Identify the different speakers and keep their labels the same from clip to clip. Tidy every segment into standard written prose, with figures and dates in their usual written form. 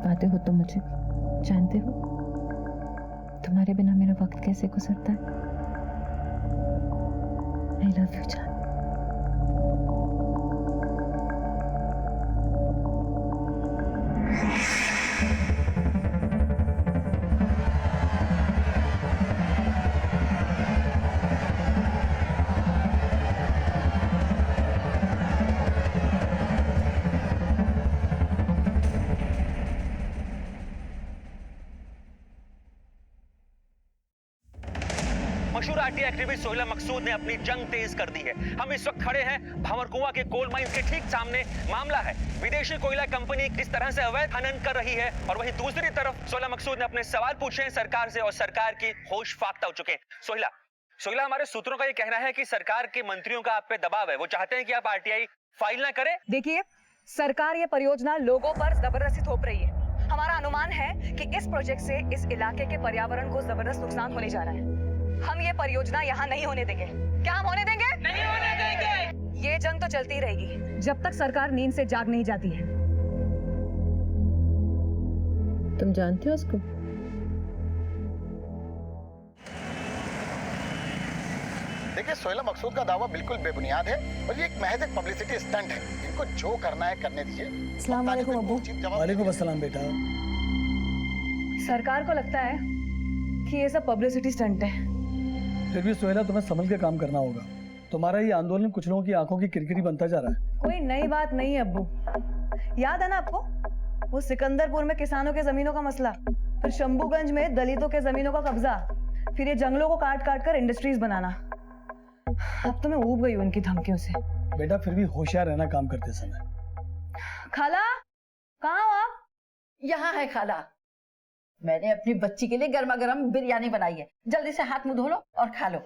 Speaker 1: पाते हो तुम मुझे, जानते हो तुम्हारे बिना मेरा वक्त कैसे गुजरता है। आई लव यू जान।
Speaker 2: मशहूर आरटीआई एक्टिविस्ट सोहेला मकसूद ने अपनी जंग तेज कर दी है। हम इस वक्त खड़े हैं भंवरकुआं के कोल माइंस के ठीक सामने। मामला है विदेशी कोयला कंपनी किस तरह से अवैध खनन कर रही है, और वहीं दूसरी तरफ सोहेला मकसूद ने अपने सवाल पूछे हैं सरकार से, और सरकार की होश फाख्ता हो चुके हैं। सोहेला, हमारे सूत्रों का ये कहना है कि सरकार के मंत्रियों का आप पे दबाव है, वो चाहते हैं कि आप आरटीआई फाइल ना करें।
Speaker 3: देखिए, सरकार ये परियोजना लोगों पर जबरदस्ती थोप रही है। हमारा अनुमान है कि इस प्रोजेक्ट से इस इलाके के पर्यावरण को जबरदस्त नुकसान होने जा रहा है। हम ये परियोजना यहाँ नहीं होने देंगे। क्या हम होने देंगे? नहीं होने देंगे। ये जंग तो चलती रहेगी जब तक सरकार नींद से जाग नहीं जाती है।
Speaker 1: तुम जानते हो उसको?
Speaker 4: देखिए, सोहेला मकसूद का दावा बिल्कुल बेबुनियाद है और ये एक महज एक पब्लिसिटी स्टंट है। इनको जो करना है करने दीजिए।
Speaker 3: अस्सलाम वालेकुम अब्बू।
Speaker 5: वालेकुम अस्सलाम बेटा।
Speaker 3: सरकार को लगता है कि ये सब पब्लिसिटी स्टंट है।
Speaker 5: फिर भी सोहेला, तुम्हें संभल के काम करना होगा। तुम्हारा ये आंदोलन कुछ लोगों की आंखों की किरकिरी बनता जा रहा है।
Speaker 3: कोई नई बात नहीं है अब्बू। याद है ना आपको वो सिकंदरपुर में किसानों के जमीनों का मसला, फिर शंभूगंज में दलितों के जमीनों का कब्जा, फिर ये जंगलों को काट काट कर इंडस्ट्रीज बनाना। अब तो मैं ऊब गई हूँ इनकी धमकियों से।
Speaker 5: बेटा, फिर भी होशियार रहना काम करते समय।
Speaker 3: खाला, कहाँ हो आप?
Speaker 6: यहाँ है खाला। मैंने अपनी बच्ची के लिए गर्मा गर्म बिरयानी बनाई है। जल्दी से हाथ मुंह धो लो और खा लो।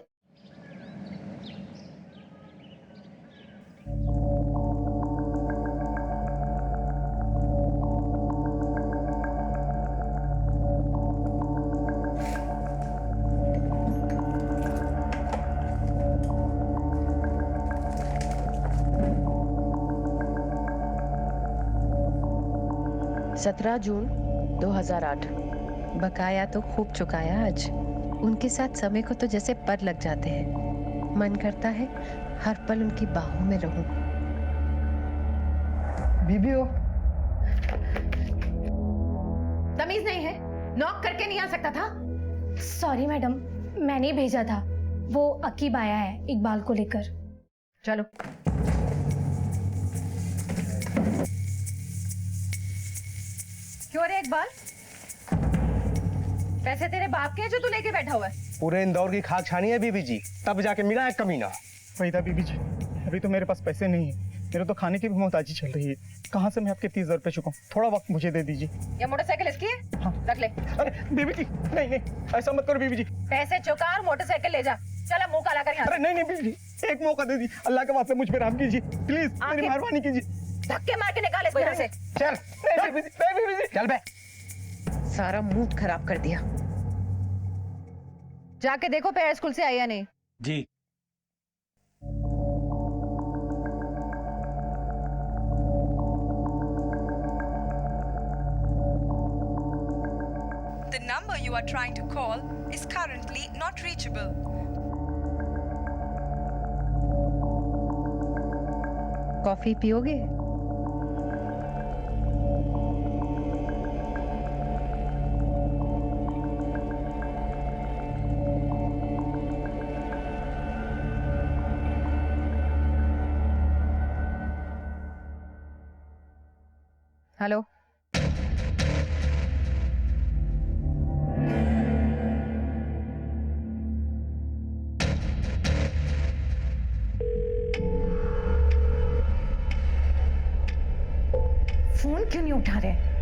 Speaker 1: सत्रह जून 2008। बकाया तो खूब चुकाया आज। उनके साथ समय को तो जैसे पर लग जाते हैं। मन करता है हर पल उनकी बाहों में रहूं।
Speaker 5: बीबी हो?
Speaker 6: तमीज नहीं है? नॉक करके नहीं आ सकता था?
Speaker 7: सॉरी मैडम, मैंने भेजा था। वो अकीब आया है इकबाल को लेकर।
Speaker 6: चलो। क्यों रे इकबाल, पैसे तेरे बाप के हैं जो तू लेके बैठा हुआ है?
Speaker 8: पूरे इंदौर की खाक छानी है बीबी जी, तब जाके मिला है कमीना।
Speaker 9: वही था बीबी जी, अभी तो मेरे पास पैसे नहीं है। मेरे तो खाने की भी मोहताजी चल रही है। कहाँ से मैं आपके 30,000 रुपए चुकाऊं? थोड़ा वक्त मुझे दे दीजिए।
Speaker 6: ये मोटरसाइकिल इसकी है?
Speaker 9: हाँ।
Speaker 6: रख ले।
Speaker 9: अरे बीबी जी, नहीं नहीं, ऐसा मत करो बीबी जी।
Speaker 6: पैसे चुका और मोटरसाइकिल ले जा। चल मुंह काला कर यहाँ।
Speaker 9: अरे नहीं नहीं बीबी जी, एक मौका दे दी। अल्लाह के वास्ते मुझ पे रहम कीजिए प्लीज, मेरी मेहरबानी कीजिए।
Speaker 6: धक्के मार के निकाल इसको यहाँ से।
Speaker 8: चल
Speaker 9: नहीं बीबी जी, नहीं बीबी जी।
Speaker 8: चल बे।
Speaker 1: सारा मूड खराब कर दिया।
Speaker 6: जाके देखो पैर स्कूल से आई या नहीं।
Speaker 8: जी।
Speaker 10: The number you are trying to call is currently not reachable.
Speaker 1: Coffee पियोगे?
Speaker 6: हेलो, फोन क्यों नहीं उठा रहे?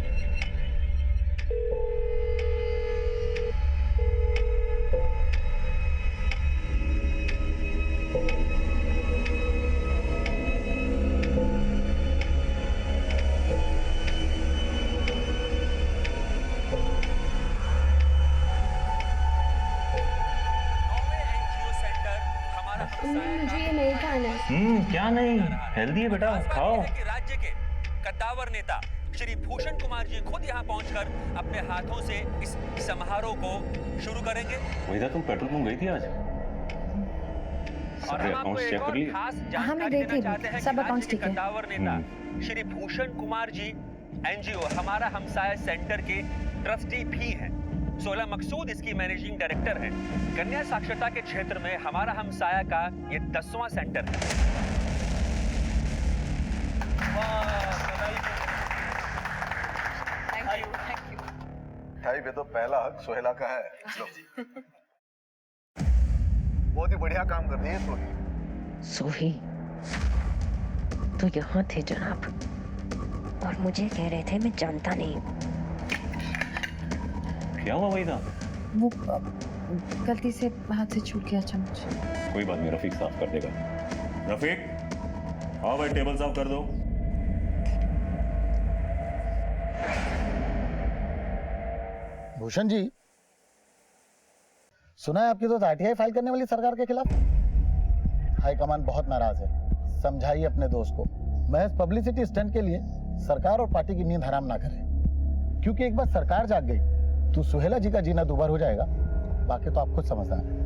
Speaker 7: मुझे ये नहीं खाना है।
Speaker 2: क्या नहीं, हेल्दी है बेटा, खाओ। राज्य के कद्दावर नेता श्री भूषण कुमार जी खुद यहाँ पहुंचकर अपने हाथों से इस समारोह को शुरू करेंगे।
Speaker 11: वहीदा, तुम पेट्रोल पंप गई थी आज?
Speaker 2: और हम आपको एक और खास जानकारी देना चाहते हैं कि राज्य के कद्दावर नेता श्री भूषण कुमार जी एनजीओ हमारा हमसाया सेंटर के ट्रस्टी भी हैं। सोहेला मकसूद इसकी मैनेजिंग डायरेक्टर हैं। कन्या साक्षरता के क्षेत्र में हमारा हमसाया का ये 10वां सेंटर है।
Speaker 3: Thank you.
Speaker 4: भाई पे तो पहला हक सोहेला का है। बहुत ही बढ़िया काम कर रही है सोही।
Speaker 1: सोही तो यहाँ थे जनाब, और मुझे कह रहे थे मैं जानता नहीं।
Speaker 11: क्या हुआ वहीदा?
Speaker 3: वो गलती से हाथ से छूट गया चम्मच।
Speaker 11: कोई बात नहीं, रफीक साफ कर देगा। रफीक, आओ भाई, टेबल साफ कर दो।
Speaker 4: भूषण जी, सुना है आपकी तो आरटीआई फाइल करने वाली सरकार के खिलाफ। हाईकमान बहुत नाराज है, समझाइए अपने दोस्त को महज पब्लिसिटी स्टंट के लिए सरकार और पार्टी की नींद हराम ना करे, क्योंकि एक बार सरकार जाग गई तो सुहेला जी का जीना दुबार हो जाएगा। बाकी तो आप खुद समझदार हैं।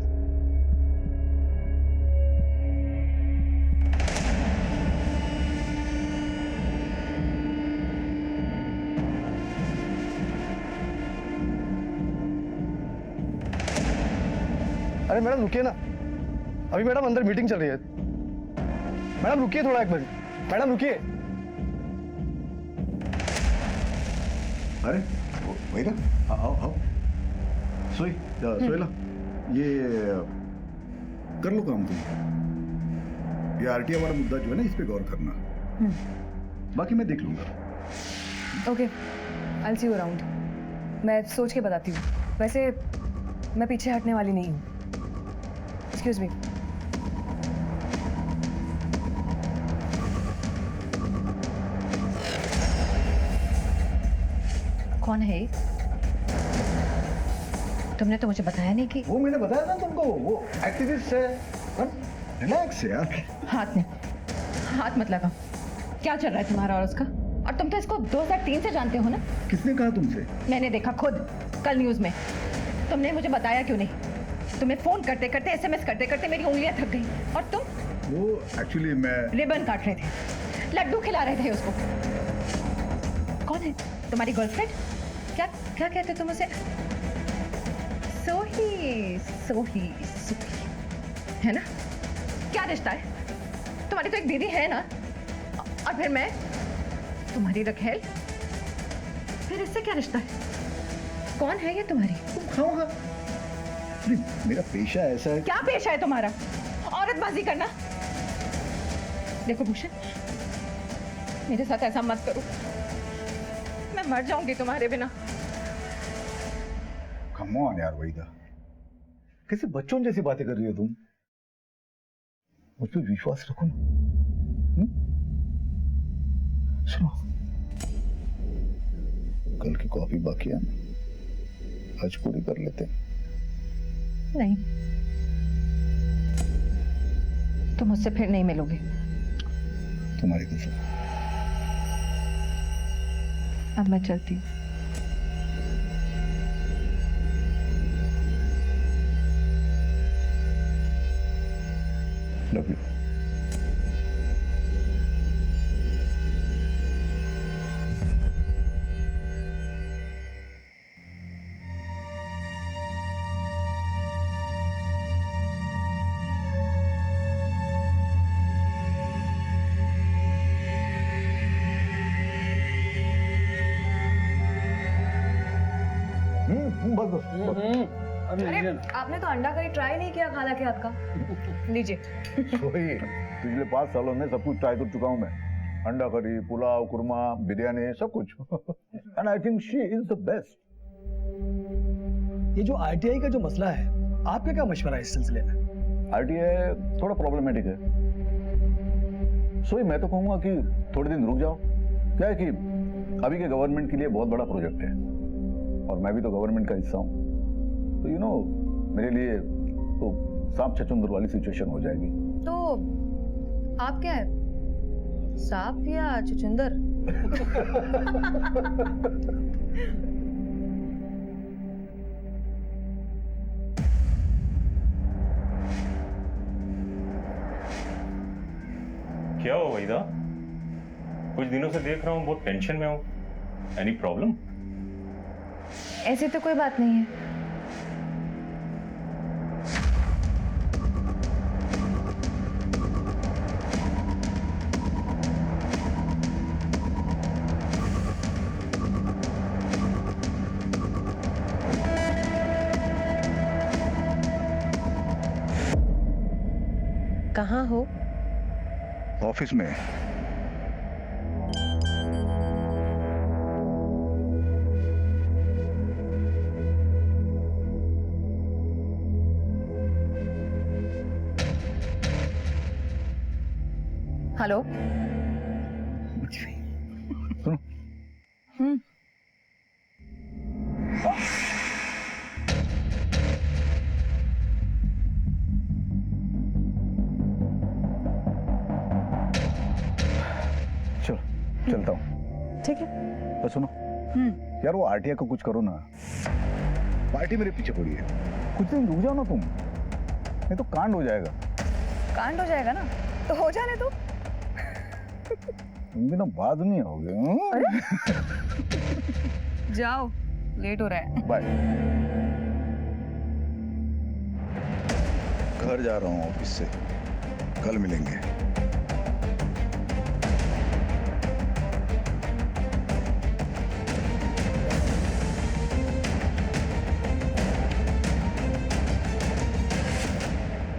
Speaker 8: अरे मैडम रुकिए ना, अभी मैडम अंदर मीटिंग चल रही है। मैडम रुकिए थोड़ा, एक मिनट। मैडम रुकिए।
Speaker 12: अरे वहीदा, आओ आओ। सोहेला, ये कर लो काम तुम। ये आरटीआई वाला मुद्दा जो है ना, इस पे गौर करना। बाकी मैं देख लूंगा।
Speaker 3: Okay, I will see you around. मैं सोच के बताती हूँ। वैसे मैं पीछे हटने वाली नहीं हूँ। Excuse me.
Speaker 6: कौन है ये? तुमने तो मुझे बताया नहीं कि
Speaker 12: वो मैंने बताया ना तुमको, वो एक्टिविस्ट है। रिलैक्स यार।
Speaker 6: हाथ मत लगाओ। क्या चल रहा है तुम्हारा और उसका? और तुम तो इसको 2003 से जानते हो ना?
Speaker 12: किसने कहा तुमसे?
Speaker 6: मैंने देखा खुद कल न्यूज में। तुमने मुझे बताया क्यों नहीं? तुम्हें फोन करते करते, एसएमएस करते करते मेरी उंगलियां थक गई। और तुम?
Speaker 12: वो एक्चुअली मैं
Speaker 6: रिबन काट रहे थे, लड्डू खिला रहे थे उसको। कौन है तुम्हारी गर्लफ्रेंड? क्या क्या कहते तुम उसे? सोही सोही सोही है ना? क्या रिश्ता है? तुम्हारी तो एक दीदी है ना, और फिर मैं तुम्हारी रखेल। फिर इससे क्या रिश्ता है? कौन है ये तुम्हारी?
Speaker 12: तुम खाओगा। मेरा पेशा ऐसा है।
Speaker 6: क्या पेशा है तुम्हारा? औरतबाजी करना। देखो भूषण, मेरे साथ ऐसा मत करो, मैं मर जाऊंगी तुम्हारे बिना।
Speaker 12: कम ऑन यार वहीदा, कैसे बच्चों जैसी बातें कर रही हो तुम? मुझ पे विश्वास रखो ना। सुनो, कल की कॉफी बाकी है, आज पूरी कर लेते हैं।
Speaker 6: नहीं, तुम मुझसे फिर नहीं मिलोगे।
Speaker 12: तुम्हारी कसम।
Speaker 6: अब मैं चलती हूँ।
Speaker 12: Love you.
Speaker 3: अरे आपने तो अंडा करी ट्राई नहीं किया खाला के हाथ का। लीजिए।
Speaker 12: वही, पिछले 5 सालों में सब कुछ ट्राई कर चुका हूँ मैं। अंडा करी, पुलाव, कुरमा, बिरयानी, सब कुछ। And I think she is the best.
Speaker 5: ये जो आरटीआई का जो मसला है, आपका क्या मशवरा है इस सिलसिले में?
Speaker 12: आरटीआई थोड़ा प्रॉब्लमेटिक है, सो मैं तो कहूंगा कि थोड़े दिन रुक जाओ। क्या है कि अभी के गवर्नमेंट के लिए बहुत बड़ा प्रोजेक्ट है, और मैं भी तो गवर्नमेंट का हिस्सा हूँ, तो यू नो मेरे लिए तो सांप छछूंदर वाली सिचुएशन हो जाएगी।
Speaker 3: तो आप क्या है, सांप या चुचुंदर?
Speaker 11: क्या हो वहीदा? कुछ दिनों से देख रहा हूँ बहुत टेंशन में हूँ। Any problem?
Speaker 6: ऐसी तो कोई बात नहीं है।
Speaker 1: कहाँ हो?
Speaker 12: ऑफिस में।
Speaker 3: हेलो।
Speaker 12: सुनो। चलो चलता हूँ।
Speaker 3: ठीक है।
Speaker 12: तो सुनो यार, वो आरटीआई को कुछ करो ना। पार्टी मेरे पीछे पड़ी है, कुछ दिन रुक जाओ ना तुम, नहीं तो कांड हो जाएगा।
Speaker 3: कांड हो जाएगा ना तो हो जाने दो।
Speaker 12: तुम भी ना बाद में आओगे।
Speaker 3: जाओ, लेट हो रहा है।
Speaker 12: बाय। घर जा रहा हूँ ऑफिस से, कल मिलेंगे।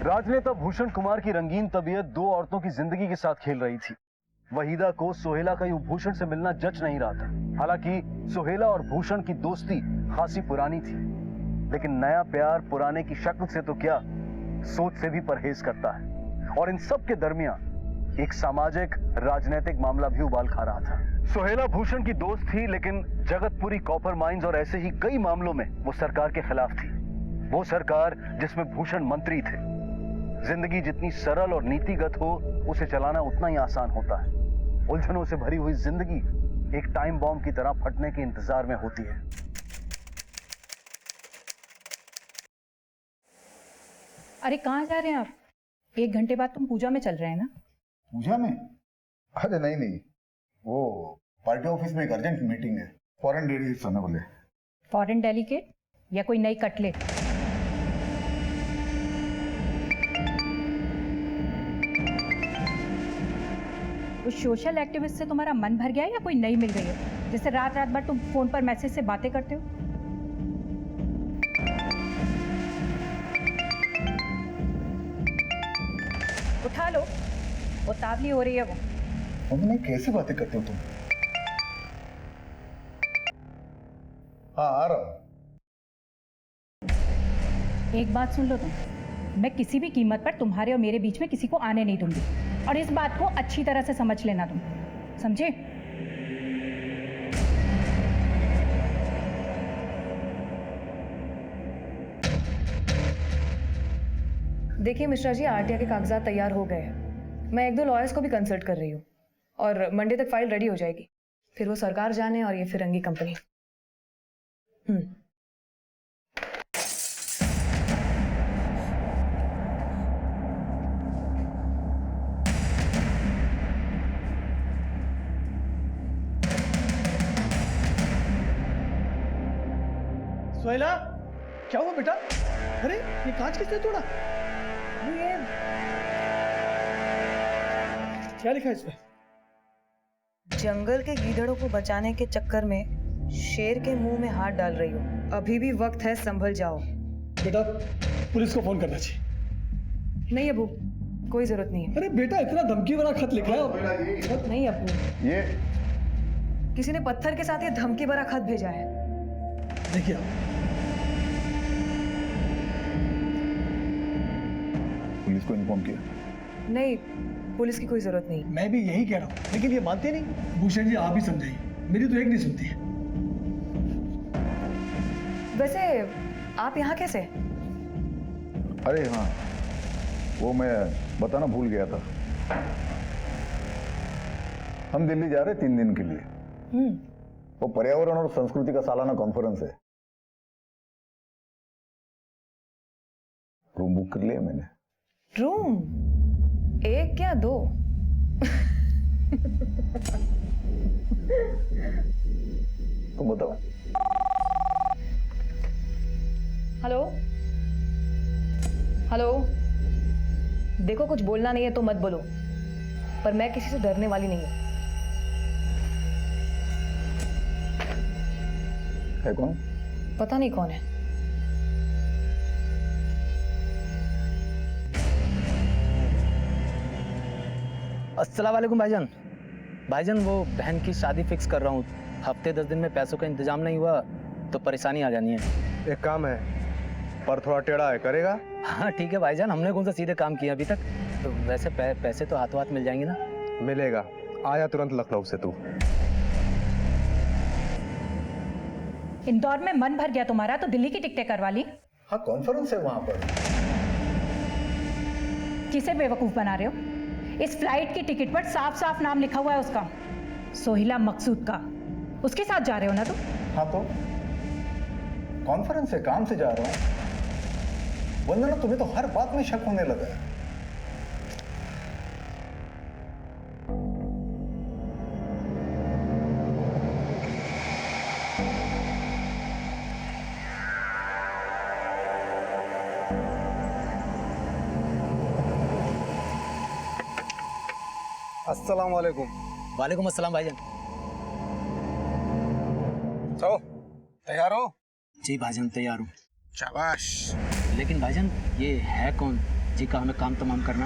Speaker 13: राजनेता भूषण कुमार की रंगीन तबीयत दो औरतों की जिंदगी के साथ खेल रही थी। वहीदा को सोहेला का यूं भूषण से मिलना जच नहीं रहा था। हालांकि सोहेला और भूषण की दोस्ती खासी पुरानी थी, लेकिन नया प्यार पुराने की शक्ल से तो क्या, सोच से भी परहेज करता है। और इन सब के दरमियान एक सामाजिक राजनीतिक मामला भी उबाल खा रहा था। सोहेला भूषण की दोस्त थी, लेकिन जगतपुरी कॉपर माइंस और ऐसे ही कई मामलों में वो सरकार के खिलाफ थी। वो सरकार जिसमें भूषण मंत्री थे। जिंदगी जितनी सरल और नीतिगत हो, उसे चलाना उतना ही आसान होता है। उलझनों से भरी हुई जिंदगी एक टाइम बॉम्ब की तरह फटने के इंतजार में होती है।
Speaker 3: अरे कहाँ जा रहे हैं आप? 1 घंटे बाद तुम पूजा में चल रहे हैं ना?
Speaker 12: पूजा में? अरे नहीं, वो पार्टी ऑफिस में एक अर्जेंट मीटिंग है। फॉरेन डेलीगेट्स आने वाले।
Speaker 3: फॉरेन डेलीगेट या कोई नई कटलेट? उस सोशल एक्टिविस्ट से तुम्हारा मन भर गया है या कोई नई मिल गई है, जिससे रात रात भर तुम फोन पर मैसेज से बातें करते हो? उठा लो, उतावली हो रही है वो।
Speaker 12: मम्मी कैसी बातें करते हो तुम? हाँ आ रहा हूं।
Speaker 3: एक बात सुन लो तुम, मैं किसी भी कीमत पर तुम्हारे और मेरे बीच में किसी को आने नहीं दूंगी, और इस बात को अच्छी तरह से समझ लेना तुम, समझे? देखिए मिश्रा जी, आरटीआई के कागजात तैयार हो गए हैं। मैं 1-2 लॉयर्स को भी कंसल्ट कर रही हूँ और मंडे तक फाइल रेडी हो जाएगी। फिर वो सरकार जाने और ये फिरंगी कंपनी।
Speaker 5: सोहेला, क्या हुआ बेटा? अरे ये कांच किसने तोड़ा?
Speaker 3: ये
Speaker 5: क्या लिखा है इस पे?
Speaker 3: जंगल के गीदड़ों को बचाने के चक्कर में शेर के मुंह में हाथ डाल रही हो। अभी भी वक्त है, संभल जाओ।
Speaker 5: बेटा पुलिस को फोन करना चाहिए।
Speaker 3: नहीं अबू, कोई जरूरत नहीं है।
Speaker 5: अरे बेटा इतना धमकी भरा खत लिखा है।
Speaker 3: नहीं अबू,
Speaker 12: ये
Speaker 3: किसी ने पत्थर के साथ ये धमकी भरा खत भेजा है।
Speaker 5: देखिए
Speaker 12: पुलिस को इन्फॉर्म किया?
Speaker 3: नहीं, पुलिस की कोई जरूरत नहीं।
Speaker 5: मैं भी यही कह रहा हूँ, लेकिन ये मानते नहीं। भूषण जी आप ही समझाइए, मेरी तो एक नहीं सुनती है।
Speaker 3: वैसे आप यहाँ कैसे?
Speaker 12: अरे हाँ, वो मैं बताना भूल गया था। हम दिल्ली जा रहे 3 दिन के लिए। वो पर्यावरण और संस्कृति का सालाना कॉन्फ्रेंस है। रूम बुक कर लिया मैंने।
Speaker 3: रूम 1 या 2?
Speaker 12: तुम बताओ।
Speaker 3: हेलो हेलो, देखो कुछ बोलना नहीं है तो मत बोलो, पर मैं किसी से डरने वाली नहीं हूं।
Speaker 12: है कौन?
Speaker 3: पता नहीं कौन है।
Speaker 14: अस्सलाम वालेकुम भाईजान। भाईजान वो बहन की शादी फिक्स कर रहा हूँ, हफ्ते 10 दिन में पैसों का इंतजाम नहीं हुआ तो परेशानी आ जानी है।
Speaker 13: एक काम है, पर थोड़ा टेढ़ा है, करेगा?
Speaker 14: हाँ ठीक है भाईजान, हमने कौन सा सीधे काम किया अभी तक। तो वैसे पैसे तो हाथों हाथ मिल जाएंगे ना?
Speaker 13: मिलेगा, आया तुरंत लखनऊ से तू।
Speaker 15: इंदौर में मन भर गया तुम्हारा तो दिल्ली की टिकटें करवा ली।
Speaker 12: हाँ कॉन्फ्रेंस है वहां पर।
Speaker 15: किसे बेवकूफ बना रहे हो? इस फ्लाइट की टिकट पर साफ साफ नाम लिखा हुआ है उसका, सोहिला मकसूद का। उसके साथ जा रहे हो ना तुम?
Speaker 12: हाँ तो कॉन्फ्रेंस है, काम से जा रहा हूँ। वंदना तुम्हें तो हर बात में शक होने लगा है।
Speaker 13: अस्सलाम वालेकुम।
Speaker 14: वालेकुम अस्सलाम भाईजान।
Speaker 13: तो तैयार हो?
Speaker 14: जी भाईजान तैयार हूँ।
Speaker 13: शाबाश।
Speaker 14: लेकिन भाईजान ये है कौन जी का हमें काम तमाम करना?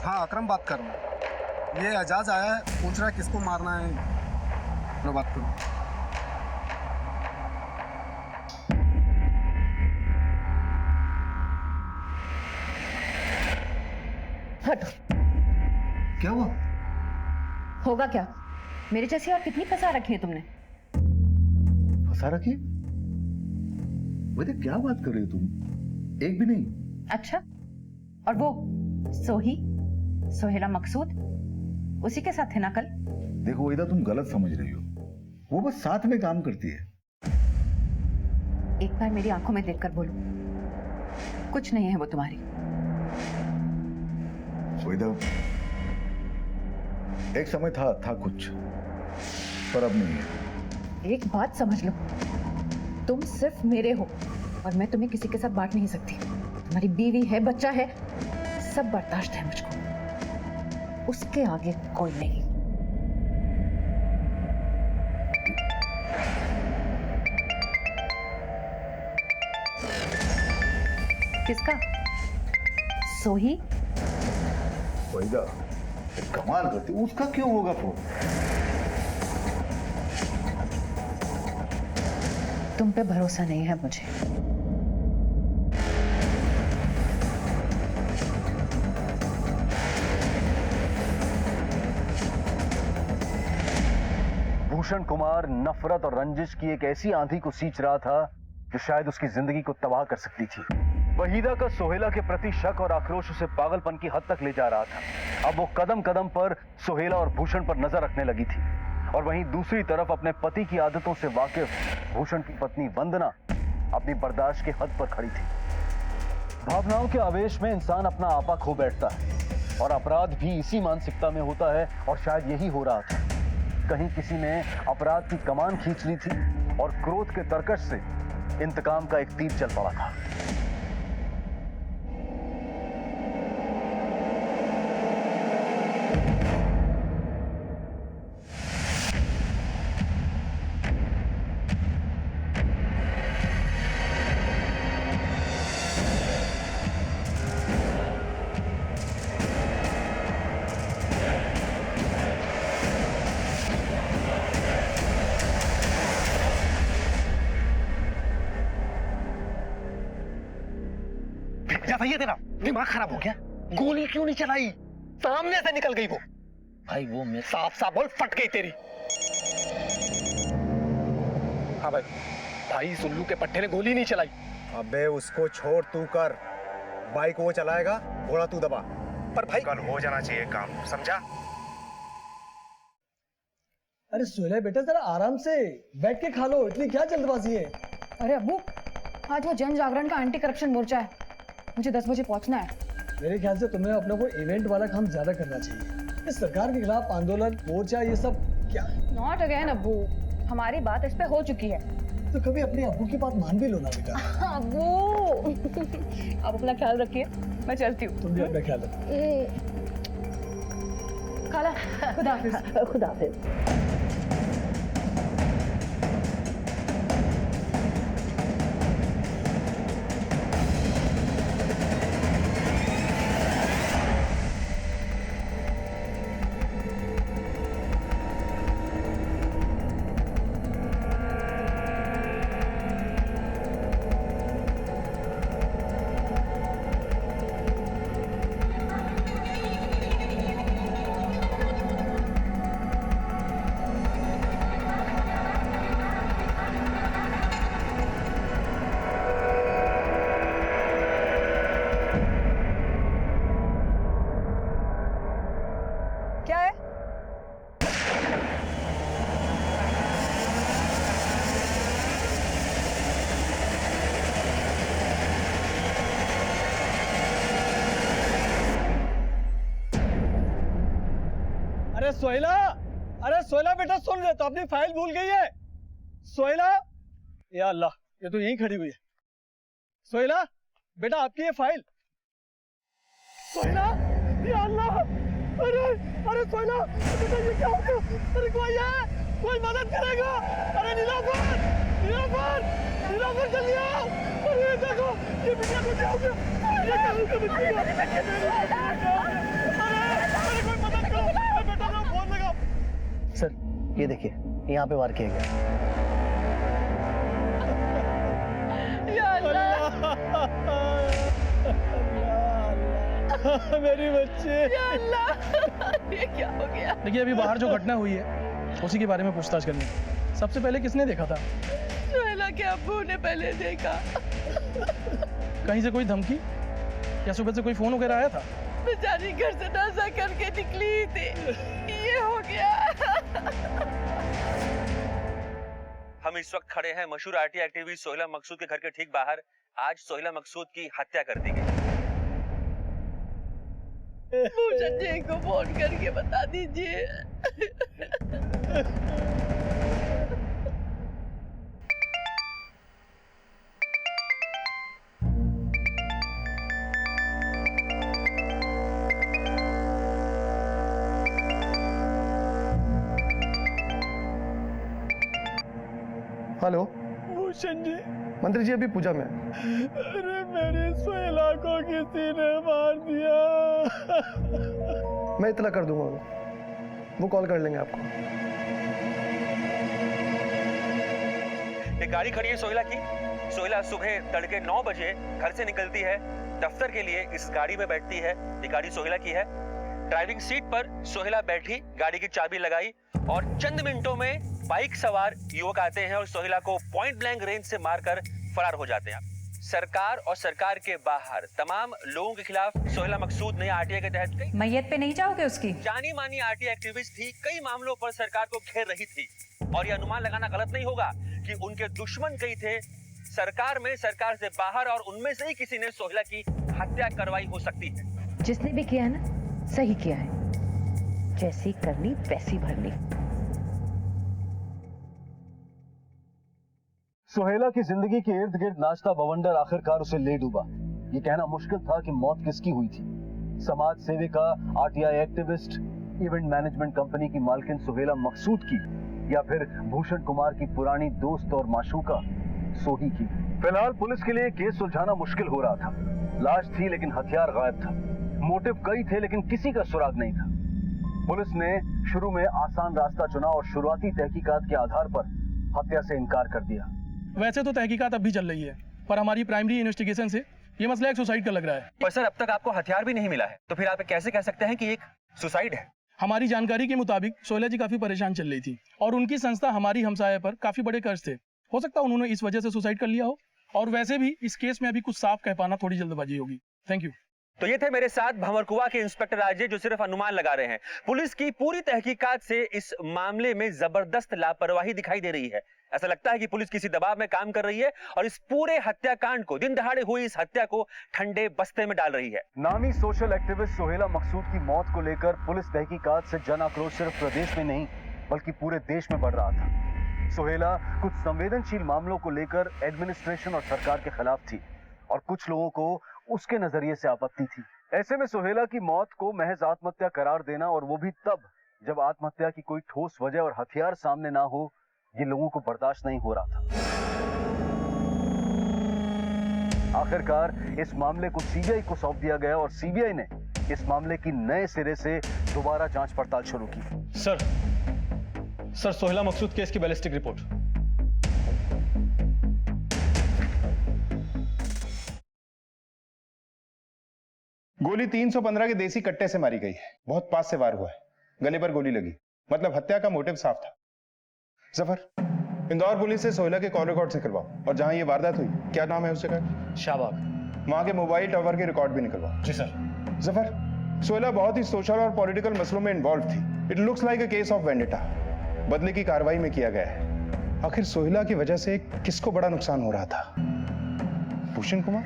Speaker 13: हाँ अकरम बात कर रहा हूँ। ये एजाज आया है, पूछ रहा है किसको मारना है। लो बात करो।
Speaker 15: हटो।
Speaker 12: क्या हुआ?
Speaker 15: होगा क्या? मेरे जैसी और कितनी फंसा रखी है तुमने?
Speaker 12: फंसा रखी? वैसे क्या बात कर रही हो तुम? एक भी नहीं।
Speaker 15: अच्छा, और वो सोहेला मकसूद उसी के साथ थे ना कल?
Speaker 12: देखो वहीदा तुम गलत समझ रही हो, वो बस साथ में काम करती है।
Speaker 15: एक बार मेरी आंखों में देखकर बोलो, कुछ नहीं है वो तुम्हारी।
Speaker 12: वहीदा एक समय था कुछ, पर अब नहीं है।
Speaker 15: एक बात समझ लो, तुम सिर्फ मेरे हो और मैं तुम्हें किसी के साथ बांट नहीं सकती। तुम्हारी बीवी है, बच्चा है, सब बर्दाश्त है मुझको, उसके आगे कोई नहीं। किसका? सोही?
Speaker 12: वहीदा कमाल करती, उसका क्यों होगा फोन?
Speaker 15: तुम पे भरोसा नहीं है मुझे।
Speaker 13: भूषण कुमार नफरत और रंजिश की एक ऐसी आंधी को सींच रहा था जो शायद उसकी जिंदगी को तबाह कर सकती थी। वहीदा का सोहेला के प्रति शक और आक्रोश उसे पागलपन की हद तक ले जा रहा था। अब वो कदम कदम पर सोहेला और भूषण पर नजर रखने लगी थी, और वहीं दूसरी तरफ अपने पति की आदतों से वाकिफ भूषण की पत्नी वंदना अपनी बर्दाश्त की हद पर खड़ी थी। भावनाओं के आवेश में इंसान अपना आपा खो बैठता है, और अपराध भी इसी मानसिकता में होता है, और शायद यही हो रहा था। कहीं किसी ने अपराध की कमान खींच ली थी और क्रोध के तरकश से इंतकाम का एक तीर चल पड़ा था।
Speaker 8: क्या भैया तेरा दिमाग खराब हो गया? गोली क्यों नहीं चलाई? सामने से निकल गई वो।
Speaker 14: भाई वो मैं
Speaker 8: साफ साफ बोल, फट गई तेरी। हाँ भाई, भाई सुल्लू के पट्टे ने गोली नहीं चलाई।
Speaker 13: अबे उसको छोड़, तू कर।
Speaker 16: बाइक वो चलाएगा, घोड़ा तू दबा। पर भाई कल हो जाना चाहिए काम, समझा?
Speaker 5: अरे सोहेला बेटा जरा आराम से बैठ के खा लो, इतनी क्या जल्दबाजी है?
Speaker 3: अरे अब्बू, आज वो जन जागरण का एंटी करप्शन मोर्चा है, मुझे 10 बजे पहुंचना है।
Speaker 5: मेरे ख्याल से तुम्हें अपने को इवेंट वाला काम ज्यादा करना चाहिए। इस सरकार के खिलाफ आंदोलन, मोर्चा, ये सब क्या?
Speaker 3: नॉट अगेन अब्बू, हमारी बात इस पे हो चुकी है।
Speaker 5: तो कभी अपने अब्बू की बात मान भी लो ना बेटा।
Speaker 3: अब्बू आप अपना ख्याल रखिए, मैं चलती हूँ।
Speaker 5: तुम भी अपना ख्याल रखो।
Speaker 3: खाला, खुदा हाफिज। खुदा हाफिज। क्या है?
Speaker 5: अरे सोहेला, अरे सोहेला बेटा सुन रहे तो अपनी फाइल भूल गई है। सोहेला, या अल्लाह, ये तो यहीं खड़ी हुई है। सोहेला बेटा आपकी ये फाइल। सोहेला, या अल्लाह, अरे अरे सोहेला बेटा ये क्या हो गया? अरे कोई है, कोई मदद करेगा? अरे नीलाफर, नीलाफर, नीलाफर जल्दी आओ। अरे देखो ये बिटिया को क्या हो गया? ये क्या हो गया बिटिया? अरे कोई मदद करो, बेटा को फोन लगाओ।
Speaker 14: सर ये देखिए, यहाँ पे वार किया गया।
Speaker 5: या अल्लाह, मेरी बच्ची,
Speaker 6: या अल्लाह, ये क्या हो गया?
Speaker 5: देखिए अभी बाहर जो घटना हुई है उसी के बारे में पूछताछ करनी है। सबसे पहले किसने देखा था?
Speaker 6: सोहेला के अब्बू ने पहले देखा।
Speaker 5: कहीं से कोई धमकी या सुबह से कोई फोन वगैरह आया था?
Speaker 6: बेचारी घर से नासा करके निकली थी, ये हो गया।
Speaker 2: हम इस वक्त खड़े हैं मशहूर आरटी एक्टिविस्ट सोहेला मकसूद के घर के ठीक बाहर। आज सोहेला मकसूद की हत्या कर दी गई।
Speaker 6: भूषण जी को फोन करके बता दीजिए।
Speaker 8: हेलो
Speaker 5: भूषण जी।
Speaker 8: मंत्री जी अभी पूजा में है।
Speaker 5: अरे मेरी सोहेला को किसी ने मार दिया।
Speaker 8: मैं इतला कर दूंगा, वो कॉल कर लेंगे आपको।
Speaker 2: एक गाड़ी खड़ी है सोहेला की। सोहेला सुबह तड़के 9 बजे घर से निकलती है दफ्तर के लिए। इस गाड़ी में बैठती है। ये गाड़ी सोहेला की है। ड्राइविंग सीट पर सोहेला बैठी, गाड़ी की चाबी लगाई और चंद मिनटों में बाइक सवार युवक आते हैं और सोहेला को पॉइंट ब्लैंक रेंज से मारकर फरार हो जाते हैं। सरकार और सरकार के बाहर तमाम लोगों के खिलाफ सोहेला मकसूद ने आरटीआई के तहत कई
Speaker 3: मैयत पे नहीं जाओगे उसकी?
Speaker 2: जानी मानी आरटीआई एक्टिविस्ट थी, कई मामलों पर सरकार को घेर रही थी। और ये अनुमान लगाना गलत नहीं होगा कि उनके दुश्मन कई थे सरकार में, सरकार से बाहर, और उनमें से ही किसी ने सोहेला की हत्या करवाई हो सकती है।
Speaker 1: जिसने भी किया है ना, सही किया है। जैसी करनी वैसी भरनी।
Speaker 13: सुहेला की जिंदगी के इर्द गिर्द नाचता बवंडर आखिरकार उसे ले डूबा। ये कहना मुश्किल था कि मौत किसकी हुई थी, समाज सेविका, RTI activist, event management company की मालकिन सुहेला मकसूद की, या फिर भूषण कुमार की पुरानी दोस्त और माशूका सोही की। फिलहाल पुलिस के लिए केस सुलझाना मुश्किल हो रहा था। लाश थी लेकिन हथियार गायब था। मोटिव कई थे लेकिन किसी का सुराग नहीं था। पुलिस ने शुरू में आसान रास्ता चुना और शुरुआती तहकीकात के आधार पर हत्या से इनकार कर दिया।
Speaker 5: वैसे तो तहकीकात अब भी चल रही है, पर हमारी प्राइमरी इन्वेस्टिगेशन से ये मसला एक सुसाइड का लग रहा है।
Speaker 2: पर सर अब तक आपको हथियार भी नहीं मिला है, तो फिर आप कैसे कह सकते हैं कि एक सुसाइड है?
Speaker 5: हमारी जानकारी के मुताबिक सोहेला जी काफी परेशान चल रही थी और उनकी संस्था हमारी हमसाया पर काफी बड़े कर्ज थे। हो सकता है उन्होंने इस वजह से सुसाइड कर लिया हो
Speaker 17: और वैसे भी इस केस में अभी कुछ साफ कह पाना थोड़ी जल्दबाजी होगी। Thank you.
Speaker 2: तो ये थे मेरे साथ भंवरकुआ के इंस्पेक्टर राजे जो सिर्फ अनुमान लगा रहे हैं। पुलिस की पूरी तहकीकात से इस मामले में जबरदस्त लापरवाही दिखाई दे रही है। ऐसा लगता है कि पुलिस किसी दबाव में काम कर रही है और इस पूरे हत्याकांड को, दिन दहाड़े हुई इस हत्या को ठंडे बस्ते में डाल रही है।
Speaker 13: नामी सोशल एक्टिविस्ट सोहेला मकसूद की मौत को लेकर पुलिस तहकीकात से जन आक्रोश सिर्फ प्रदेश में नहीं बल्कि पूरे देश में बढ़ रहा था। सोहेला कुछ संवेदनशील मामलों को लेकर एडमिनिस्ट्रेशन और सरकार के खिलाफ थी और कुछ लोगों को उसके नजरिए से आपत्ति थी। ऐसे में सोहेला की मौत को महज आत्महत्या करार देना, और वो भी तब जब आत्महत्या की कोई ठोस वजह और हथियार सामने ना हो, ये लोगों को बर्दाश्त नहीं हो रहा था। आखिरकार इस मामले को सीबीआई को सौंप दिया गया और सीबीआई ने इस मामले की नए सिरे से दोबारा जांच पड़ताल शुरू की।
Speaker 8: सर सोहेला मकसूद केस की बैलिस्टिक रिपोर्ट।
Speaker 18: गोली 315 के देसी कट्टे से मारी गई है। बहुत पास से वार हुआ है। गले पर गोली लगी, मतलब हत्या का मोटिव साफ था। जफर, इंदौर पुलिस से सोहेला के कॉल रिकॉर्ड से करवाओ, और जहां ये वारदात हुई, क्या नाम है उस जगह?
Speaker 8: शाहबाग।
Speaker 18: वहां के मोबाइल टावर के रिकॉर्ड भी निकलवाओ।
Speaker 8: जी सर।
Speaker 18: जफर, सोहेला बहुत ही सोशल और पॉलिटिकल मसलों में इन्वॉल्व थी। It looks like a case of vendetta. बदले की कार्रवाई में किया गया है। आखिर सोहेला की वजह से किसको बड़ा नुकसान हो रहा था? भूषण कुमार?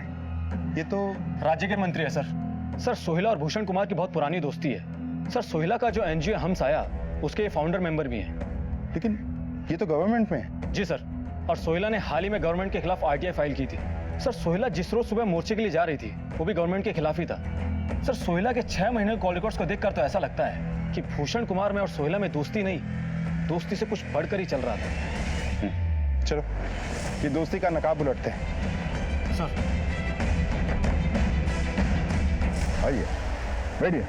Speaker 18: ये तो
Speaker 8: राज्य के मंत्री है सर। सर सोहेला और भूषण कुमार की बहुत पुरानी दोस्ती है। सर सोहेला का जो एनजीओ हम साया, उसके फाउंडर मेंबर भी हैं।
Speaker 18: लेकिन ये तो गवर्नमेंट में है।
Speaker 8: जी सर। और सोहेला ने हाल ही में गवर्नमेंट के खिलाफ आरटीआई फाइल की थी। सर सोहेला जिस रोज सुबह मोर्चे के लिए जा रही थी, वो भी गवर्नमेंट के खिलाफ ही था। सर सोहेला के 6 महीने कॉल रिकॉर्ड्स को देखकर तो ऐसा लगता है कि भूषण कुमार में और सोहेला में दोस्ती नहीं, दोस्ती से कुछ बढ़कर ही चल रहा था।
Speaker 18: चलो ये दोस्ती का नकाब उलटते हैं।
Speaker 8: सर
Speaker 12: आइए, बैठिए।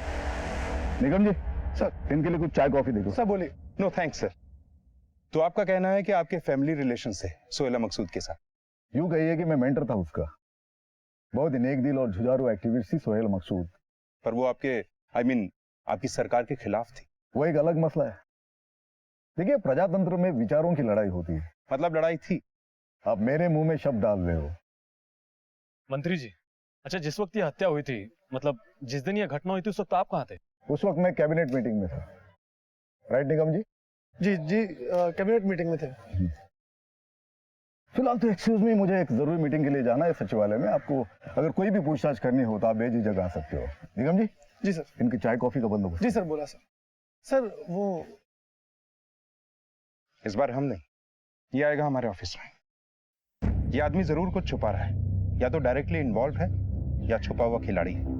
Speaker 12: निगम जी, सर इनके लिए कुछ चाय कॉफी दे दो।
Speaker 18: सर बोलिए। No thanks sir. तो आपका कहना है कि आपके फैमिली रिलेशन से सोहेला मकसूद के साथ?
Speaker 12: यूं कहिए कि मैं मेंटर था उसका। बहुत ही नेक दिल और जुझारू एक्टिविस्ट थी सोहेल मकसूद।
Speaker 18: पर वो आपके आपकी सरकार के खिलाफ थी।
Speaker 12: वो एक अलग मसला है। देखिए, प्रजातंत्र में विचारों की लड़ाई होती है।
Speaker 18: मतलब लड़ाई थी?
Speaker 12: आप मेरे मुंह में शब्द डाल रहे हो।
Speaker 8: मंत्री जी, अच्छा जिस वक्त ये हत्या हुई थी, मतलब जिस दिन ये घटना हुई थी, उस वक्त आप कहाँ थे?
Speaker 12: उस वक्त मैं कैबिनेट मीटिंग में था। राइट निगम जी?
Speaker 9: जी कैबिनेट मीटिंग में थे।
Speaker 12: फिलहाल तो एक्सक्यूज मी, मुझे एक जरूरी मीटिंग के लिए जाना है सचिवालय में। आपको अगर कोई भी पूछताछ करनी हो तो आप बेझिझक आ सकते हो। निगम जी?
Speaker 9: जी सर।
Speaker 12: इनकी चाय कॉफी का बंदोबस्त।
Speaker 9: जी सर, बोला सर। सर वो
Speaker 18: इस बार हम नहीं, ये आएगा हमारे ऑफिस में। ये आदमी जरूर कुछ छुपा रहा है, या तो डायरेक्टली इन्वॉल्व है या छुपा हुआ खिलाड़ी है।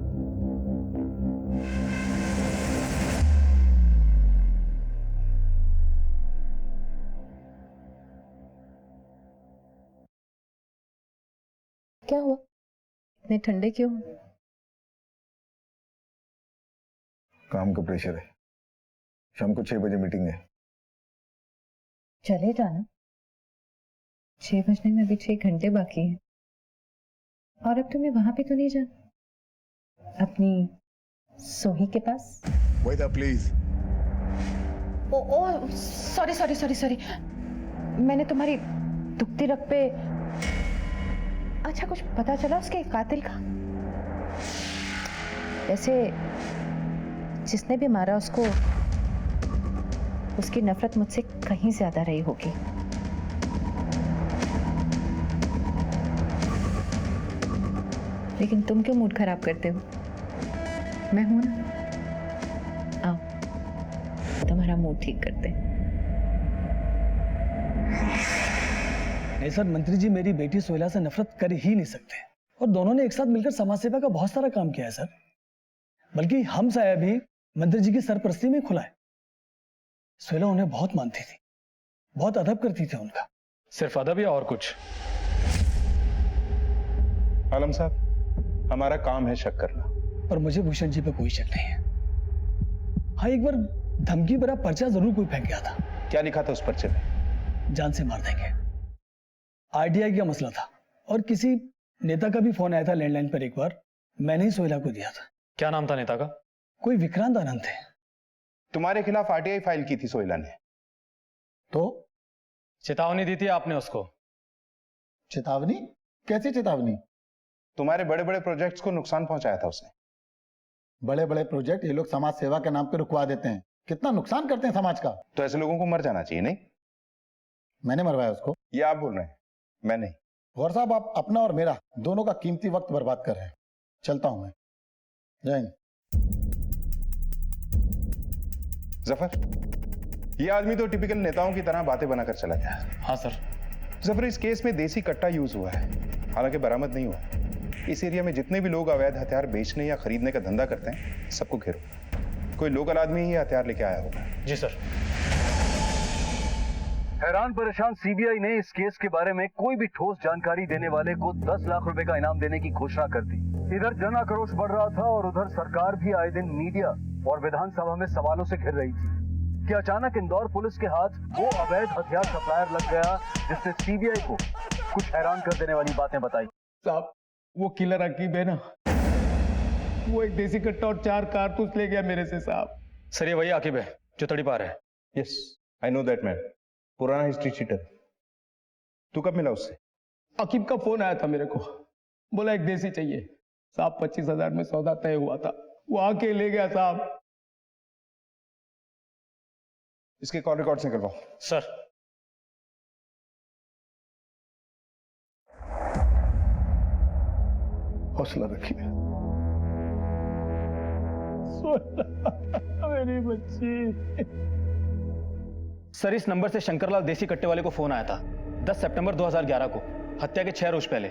Speaker 15: क्या हुआ? इतने ठंडे क्यों?
Speaker 12: काम का प्रेशर है। शाम को 6 बजे मीटिंग है।
Speaker 15: चले जाना। 6 बजने में अभी 6 घंटे बाकी हैं। और अब तुम्हें वहां पे तो नहीं जाना अपनी सोही के पास?
Speaker 12: Wait up please.
Speaker 15: Oh sorry. मैंने तुम्हारी दुखती रग पे। अच्छा, कुछ पता चला उसके कातिल का? ऐसे जिसने भी मारा उसको, उसकी नफरत मुझसे कहीं ज्यादा रही होगी। लेकिन तुम क्यों मूड खराब करते हो? मैं हूं ना, आओ तुम्हारा मूड ठीक करते हैं।
Speaker 17: नहीं सर, मंत्री जी मेरी बेटी सोहेला से नफरत कर ही नहीं सकते, और दोनों ने एक साथ मिलकर समाज सेवा का बहुत सारा काम किया है सर। बल्कि हम साया भी मंत्री जी की सरपरस्ती में खुला है। सोहेला उन्हें बहुत मानती थी, बहुत अदब करती थी उनका।
Speaker 8: सिर्फ अदब या और कुछ?
Speaker 18: आलम साहब, हमारा काम है शक करना।
Speaker 17: पर मुझे भूषण जी पे कोई शक नहीं है। हाँ, एक बार धमकी भरा पर्चा जरूर कोई फेंक गया था।
Speaker 18: क्या लिखा था उस पर्चे में?
Speaker 17: जान से मार देंगे। आरटीआई का मसला था, और किसी नेता का भी फोन आया था लैंडलाइन पर। एक बार मैंने ही सोहेला को दिया था।
Speaker 8: क्या नाम था नेता का?
Speaker 17: कोई विक्रांत आनंद थे।
Speaker 18: तुम्हारे खिलाफ आरटीआई फाइल की थी सोहेला ने।
Speaker 17: तो
Speaker 8: चेतावनी दी थी आपने उसको?
Speaker 4: चेतावनी? कैसी चेतावनी?
Speaker 18: तुम्हारे बड़े बड़े प्रोजेक्ट्स को नुकसान पहुंचाया था उसने।
Speaker 4: बड़े बड़े प्रोजेक्ट ये लोग समाज सेवा के नाम पे रुकवा देते हैं, कितना नुकसान करते हैं समाज का।
Speaker 18: तो ऐसे लोगों को मर जाना चाहिए, नहीं?
Speaker 4: मैंने मरवाया उसको?
Speaker 18: ये आप बोल रहे हैं, मैं नहीं।
Speaker 4: गौर साहब, आप अपना और मेरा दोनों का कीमती वक्त बर्बाद कर रहे हैं। चलता हूं मैं। जय हिंद।
Speaker 18: जफर, ये आदमी तो टिपिकल नेताओं की तरह बातें बनाकर चला गया।
Speaker 8: हाँ सर।
Speaker 18: जफर, इस केस में देसी कट्टा यूज हुआ है, हालांकि बरामद नहीं हुआ। इस एरिया में जितने भी लोग अवैध हथियार बेचने या खरीदने का धंधा करते हैं, सबको घेरो। कोई लोकल आदमी ही हथियार लेके आया होगा।
Speaker 8: जी सर।
Speaker 13: हैरान परेशान सीबीआई ने इस केस के बारे में कोई भी ठोस जानकारी देने वाले को 10 लाख रुपए का इनाम देने की घोषणा कर दी। इधर जन आक्रोश बढ़ रहा था और उधर सरकार भी आए दिन मीडिया और विधानसभा में सवालों से घिर रही थी कि अचानक इंदौर पुलिस के हाथ वो अवैध हथियार सप्लायर लग गया जिसने सीबीआई को कुछ हैरान कर देने वाली बातें बताई।
Speaker 5: साहब, वो किलर अकीब है ना, वो एक देसी कट्टा और 4 कारतूस ले गया मेरे से साहब।
Speaker 8: सर ये वही आकिब है जो तड़ीपार है।
Speaker 18: Yes, I know that man, पुराना हिस्ट्री चीटर। तू कब मिला उससे?
Speaker 5: अकीब का फोन आया था मेरे को, बोला एक देसी चाहिए साहब। 25,000 में सौदा तय हुआ था, वो आके ले गया साहब।
Speaker 18: इसके कॉल रिकॉर्ड्स निकलवाओ।
Speaker 8: सर।
Speaker 5: हौसला रखिए। मेरी बच्ची।
Speaker 8: सर इस नंबर से शंकरलाल देसी कट्टे वाले को फोन आया था 10 सितंबर 2011 को, हत्या के 6 रोज पहले।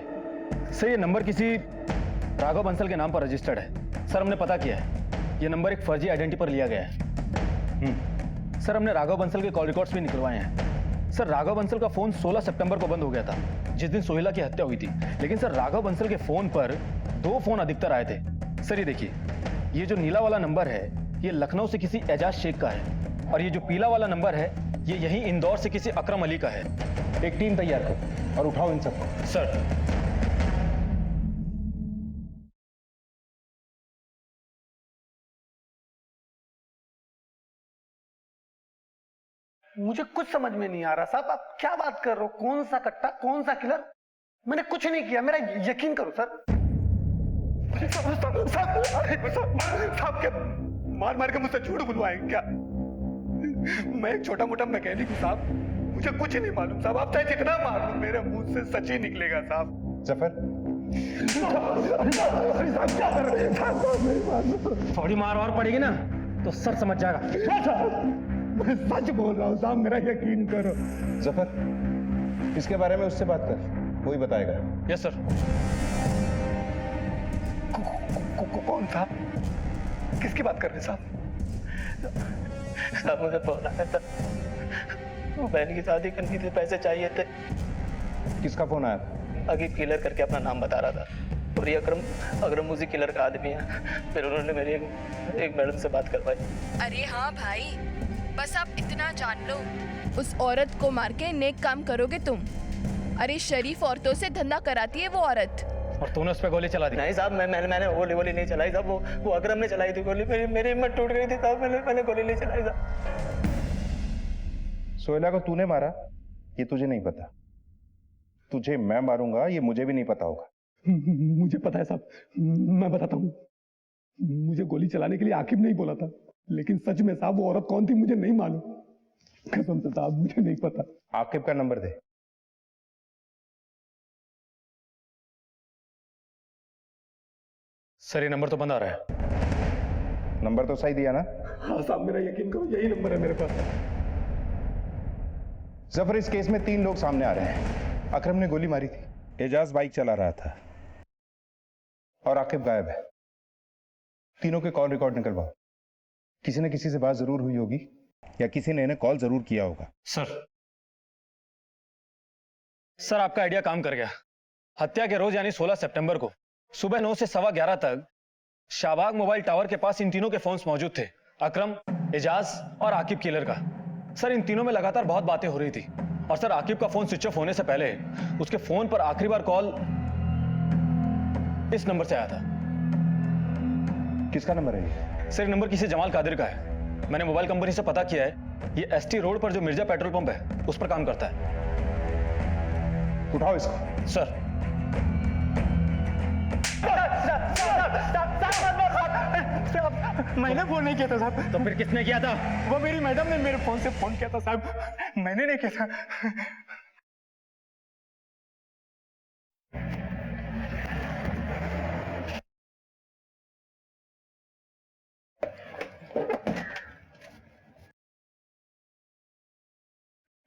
Speaker 8: सर ये नंबर किसी राघव बंसल के नाम पर रजिस्टर्ड है। सर हमने पता किया है, ये नंबर एक फर्जी आइडेंटिटी पर लिया गया है। सर हमने राघव बंसल के कॉल रिकॉर्ड्स भी निकलवाए हैं। सर राघव बंसल का फोन 16 सितंबर को बंद हो गया था, जिस दिन सोहेला की हत्या हुई थी। लेकिन सर राघव बंसल के फोन पर 2 फोन अधिकतर आए थे। सर ये देखिए, ये जो नीला वाला नंबर है ये लखनऊ से किसी एजाज शेख का है, और ये जो पीला वाला नंबर है ये यहीं इंदौर से किसी अकरम अली का है।
Speaker 18: एक टीम तैयार करो और उठाओ इन सबको।
Speaker 8: सर।
Speaker 17: मुझे कुछ समझ में नहीं आ रहा साहब, आप क्या बात कर रहे हो? कौन सा कट्टा, कौन सा किलर? मैंने कुछ नहीं किया, मेरा यकीन करो सर।
Speaker 5: साहब क्या मार मार के मुझसे झूठ बुलवाएंगे क्या? मैं एक छोटा मोटा मैकेनिक हूँ साहब, मुझे कुछ नहीं मालूम साहब। आप चाहे जितना मार लो, मेरे मुंह से सच ही निकलेगा साहब।
Speaker 18: जफर,
Speaker 8: थोड़ी मार और पड़ेगी ना तो सब समझ जाएगा।
Speaker 5: मैं सच बोल रहा हूँ साहब, मेरा यकीन करो।
Speaker 18: जफर, इसके बारे में उससे बात कर, वही बताएगा।
Speaker 8: Yes sir.
Speaker 5: कौन साहब? किसकी बात कर रहे हैं साहब?
Speaker 14: साहब मुझे फोन आया था, वो बहन की शादी करनी थी, पैसे चाहिए थे।
Speaker 18: किसका फोन आया था?
Speaker 14: अकीब किलर करके अपना नाम बता रहा था, और ये अकरम उसी किलर का आदमी है। फिर उन्होंने मेरी एक मैडम से बात करवाई।
Speaker 10: अरे हाँ भाई, बस आप इतना जान लो, उस औरत को मार के नेक काम करोगे तुम। अरे शरीफ औरतों से धंधा कराती है वो औरत।
Speaker 8: और तूने उस पर गोली चला दी?
Speaker 14: नहीं साहब, मैंने गोली नहीं चलाई साहब, वो अकरम ने चलाई थी गोली। मेरी हिम्मत टूट गई थी साहब, मैंने गोली नहीं चलाई साहब।
Speaker 18: सोहेला को तूने मारा ये तुझे नहीं पता, तुझे मैं मारूंगा ये मुझे भी नहीं पता होगा।
Speaker 5: मुझे पता है साहब, मैं बताता हूँ। मुझे गोली चलाने के लिए आकिब नहीं बोला था, लेकिन सच में साहब वो औरत कौन थी मुझे नहीं मालूम। कसम से साहब मुझे नहीं पता।
Speaker 18: आकिब का नंबर दे।
Speaker 8: सर ये नंबर तो बंद आ रहा है।
Speaker 18: नंबर तो सही दिया ना?
Speaker 5: हाँ साहब, मेरा यकीन करो यही नंबर है मेरे पास।
Speaker 18: जफर, इस केस में 3 लोग सामने आ रहे हैं। अकरम ने गोली मारी थी, एजाज बाइक चला रहा था, और आकिब गायब है। तीनों के कॉल रिकॉर्ड निकलवाओ। किसी न किसी से बात जरूर हुई होगी या किसी ने इन्हें कॉल जरूर किया होगा।
Speaker 8: सर आपका आइडिया काम कर गया। हत्या के रोज यानी 16 सितंबर को सुबह 9 से 11:15 तक शाहबाग मोबाइल टावर के पास इन तीनों के फोन्स मौजूद थे, अकरम, एजाज और आकिब किलर का। सर इन तीनों में लगातार बहुत बातें हो रही थी, और सर आकिब का फोन स्विच ऑफ होने से पहले उसके फोन पर आखिरी बार कॉल इस नंबर से आया था।
Speaker 18: किसका नंबर है ये?
Speaker 8: सर नंबर किसी जमाल कादिर का है। मैंने मोबाइल कंपनी से पता किया है, ये एसटी रोड पर जो मिर्जा पेट्रोल पंप है उस पर काम करता है।
Speaker 18: उठाओ इसको।
Speaker 8: सर।
Speaker 9: मैंने फोन नहीं किया था साहब।
Speaker 8: तो फिर किसने किया था?
Speaker 9: वो मेरी मैडम ने मेरे फोन से फोन किया था साहब, मैंने नहीं किया था।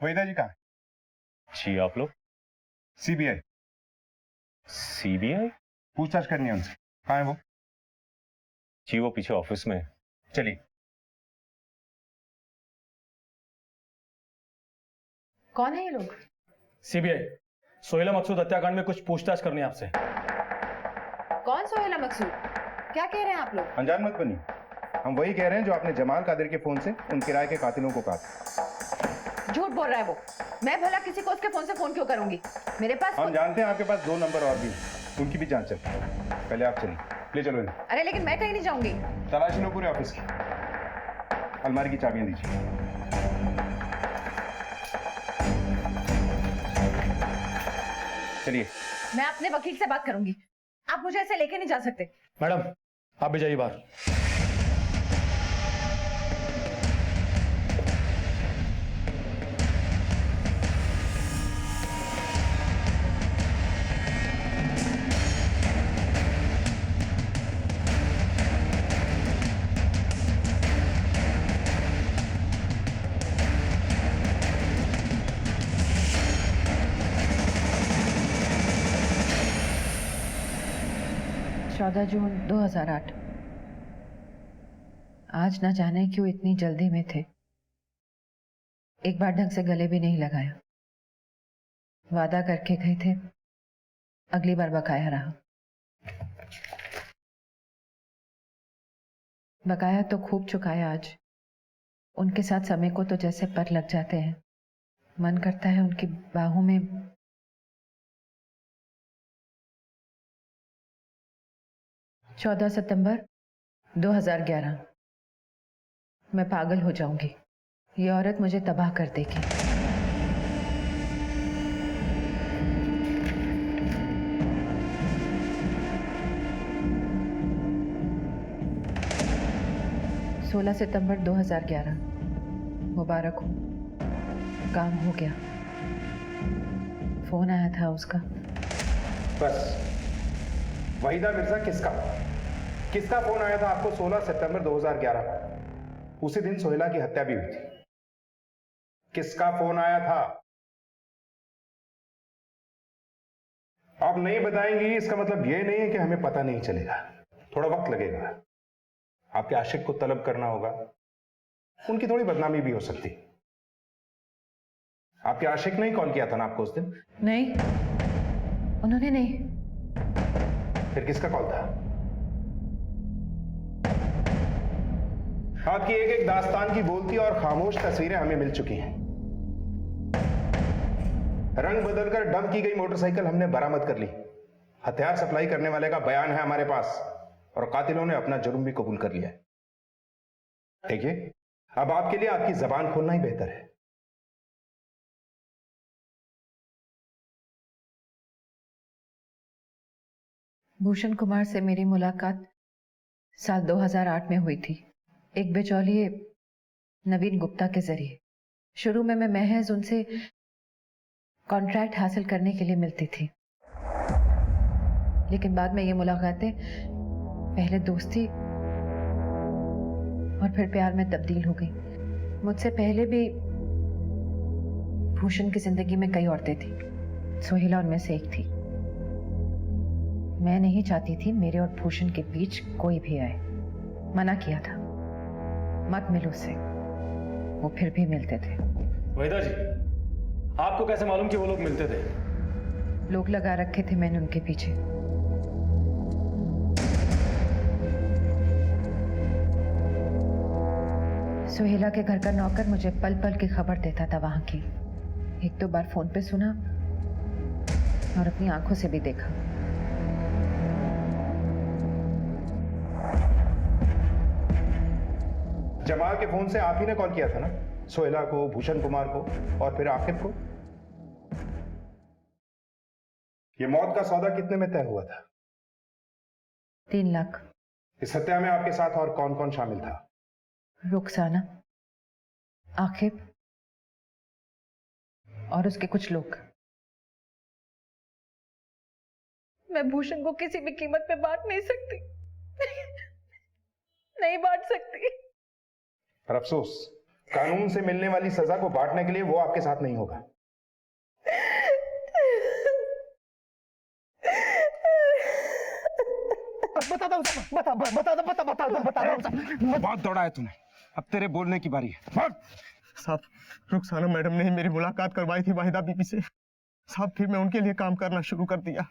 Speaker 18: वहीदा जी कहाँ है?
Speaker 11: जी आप लोग?
Speaker 18: सीबीआई।
Speaker 11: सीबीआई?
Speaker 18: पूछताछ करनी है उनसे। कहाँ है वो?
Speaker 11: जी वो पीछे ऑफिस में है।
Speaker 18: चलिए।
Speaker 15: कौन है ये लोग?
Speaker 8: सीबीआई, सोहेला मकसूद हत्याकांड में कुछ पूछताछ करनी है आपसे।
Speaker 15: कौन सोहेला मकसूद? क्या कह रहे हैं आप लोग?
Speaker 18: अनजान मत बनिए, हम वही कह रहे हैं जो आपने जमाल कादिर के फोन से उन किराए के कातिलों को कहा।
Speaker 15: झूठ बोल रहा है वो। मैं भला किसी को उसके फोन से फोन क्यों करूंगी? मेरे पास
Speaker 18: हम जानते हैं आपके पास 2 नंबर और भी, उनकी भी जांच चलती है। पहले आप चलिए, ले चलो इन्हें।
Speaker 15: अरे लेकिन मैं कहीं नहीं जाऊंगी।
Speaker 18: तलाशी लो पूरे ऑफिस की। अलमारी की चाबियां दीजिए। चलिए।
Speaker 15: मैं अपने वकील से बात करूंगी, आप मुझे ऐसे लेके नहीं जा सकते।
Speaker 8: मैडम आप भी जाइए बाहर।
Speaker 15: जून 2008। आज ना जाने क्यों इतनी जल्दी में थे। एक बार ढंग से गले भी नहीं लगाया। वादा करके गए थे, अगली बार बकाया रहा। बकाया तो खूब चुकाया आज। उनके साथ समय को तो जैसे पर लग जाते हैं। मन करता है उनकी बाहों में 14 सितंबर 2011। मैं पागल हो जाऊंगी। ये औरत मुझे तबाह कर देगी। सोलह सितंबर 2011। मुबारक हो, काम हो गया। फोन आया था उसका।
Speaker 18: बस वहीदा मिर्जा किसका फोन आया था आपको 16 सितंबर 2011? उसी दिन सोहेला की हत्या भी हुई थी। किसका फोन आया था? आप नहीं बताएंगी इसका मतलब यह नहीं है कि हमें पता नहीं चलेगा। थोड़ा वक्त लगेगा। आपके आशिक को तलब करना होगा, उनकी थोड़ी बदनामी भी हो सकती। आपके आशिक ने ही कॉल किया था ना आपको उस दिन?
Speaker 15: नहीं, उन्होंने नहीं।
Speaker 18: फिर किसका कॉल था? आपकी एक एक दास्तान की बोलती और खामोश तस्वीरें हमें मिल चुकी हैं। रंग बदलकर डंप की गई मोटरसाइकिल हमने बरामद कर ली। हथियार सप्लाई करने वाले का बयान है हमारे पास और कातिलों ने अपना जुर्म भी कबूल कर लिया है। देखिए, अब आपके लिए आपकी जबान खोलना ही बेहतर है।
Speaker 15: भूषण कुमार से मेरी मुलाकात साल 2008 में हुई थी, एक बिचौलिए नवीन गुप्ता के जरिए। शुरू में मैं महज उनसे कॉन्ट्रैक्ट हासिल करने के लिए मिलती थी, लेकिन बाद में ये मुलाकातें पहले दोस्ती और फिर प्यार में तब्दील हो गई। मुझसे पहले भी भूषण की जिंदगी में कई औरतें थी, सोहेला उनमें से एक थी। मैं नहीं चाहती थी मेरे और भूषण के बीच कोई भी आए। मना किया था, मत मिलो उससे। वो फिर भी मिलते थे।
Speaker 8: वहीदा जी, आपको कैसे मालूम कि वो लोग मिलते थे?
Speaker 15: लोग लगा रखे थे मैंने उनके पीछे। सोहेला के घर का नौकर मुझे पल पल की खबर देता था वहां की। एक दो बार फोन पे सुना और अपनी आंखों से भी देखा।
Speaker 18: जमाल के फोन से आप ही ने कॉल किया था ना सोहेला को, भूषण कुमार को और फिर आकिब को? ये मौत का सौदा कितने में तय हुआ था?
Speaker 15: 3 लाख।
Speaker 18: इस हत्या में आपके साथ और कौन कौन शामिल था?
Speaker 15: रुखसाना, आकिब और उसके कुछ लोग।
Speaker 3: मैं भूषण को किसी भी कीमत पे बांट नहीं सकती। नहीं बांट सकती।
Speaker 18: पर अफसोस, कानून से मिलने वाली सजा को बांटने के लिए वो आपके साथ नहीं होगा।
Speaker 16: बहुत दौड़ा है तूने, अब तेरे बोलने की बारी है।
Speaker 9: साहब, रुखसाना मैडम ने ही मेरी मुलाकात करवाई थी वाहिदा बीबी से। साहब, फिर मैं उनके लिए काम करना शुरू कर दिया।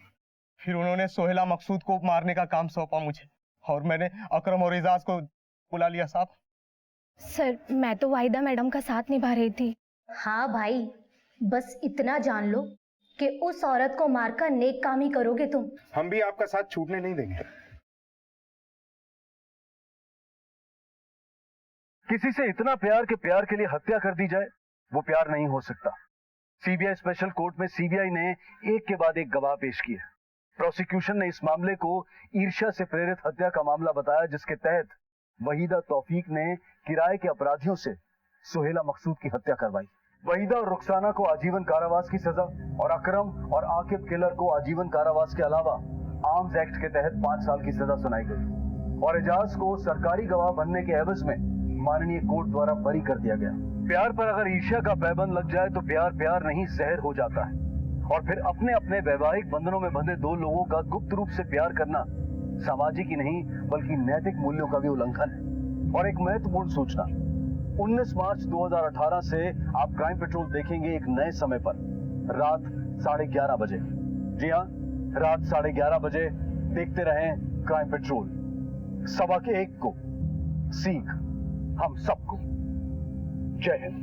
Speaker 9: फिर उन्होंने सोहेला मकसूद को मारने का काम सौंपा मुझे, और मैंने अकरम और एजाज को बुला लिया। साहब
Speaker 7: सर, मैं तो वाहिदा मैडम का साथ निभा रही थी।
Speaker 19: हाँ भाई, बस इतना जान लो कि उस औरत को मारकर नेक काम ही करोगे तुम।
Speaker 18: हम भी आपका साथ छूटने नहीं देंगे।
Speaker 13: किसी से इतना प्यार के प्यार के लिए हत्या कर दी जाए, वो प्यार नहीं हो सकता। सीबीआई स्पेशल कोर्ट में सीबीआई ने एक के बाद एक गवाह पेश किए। प्रोसिक्यूशन ने इस मामले को ईर्ष्या से प्रेरित हत्या का मामला बताया, जिसके तहत वहीदा तौफीक ने किराए के अपराधियों से सोहेला मकसूद की हत्या करवाई। वहीदा और रुखसाना को आजीवन कारावास की सजा और अकरम और आकिब किलर को आजीवन कारावास के अलावा आर्म्स एक्ट के तहत 5 साल की सजा सुनाई गई और एजाज को सरकारी गवाह बनने के एवज में माननीय कोर्ट द्वारा बरी कर दिया गया। प्यार पर अगर ईर्ष्या का पैबंद लग जाए तो प्यार प्यार नहीं जहर हो जाता है, और फिर अपने अपने वैवाहिक बंधनों में बंधे दो लोगों का गुप्त रूप से प्यार करना सामाजिक ही नहीं बल्कि नैतिक मूल्यों का भी उल्लंघन है। और एक महत्वपूर्ण सूचना, 19 मार्च 2018 से आप क्राइम पेट्रोल देखेंगे एक नए समय पर, रात 11:30 बजे। जी हाँ, रात 11:30 बजे देखते रहें क्राइम पेट्रोल। 1:15 को सीख हम सबको। जय हिंद।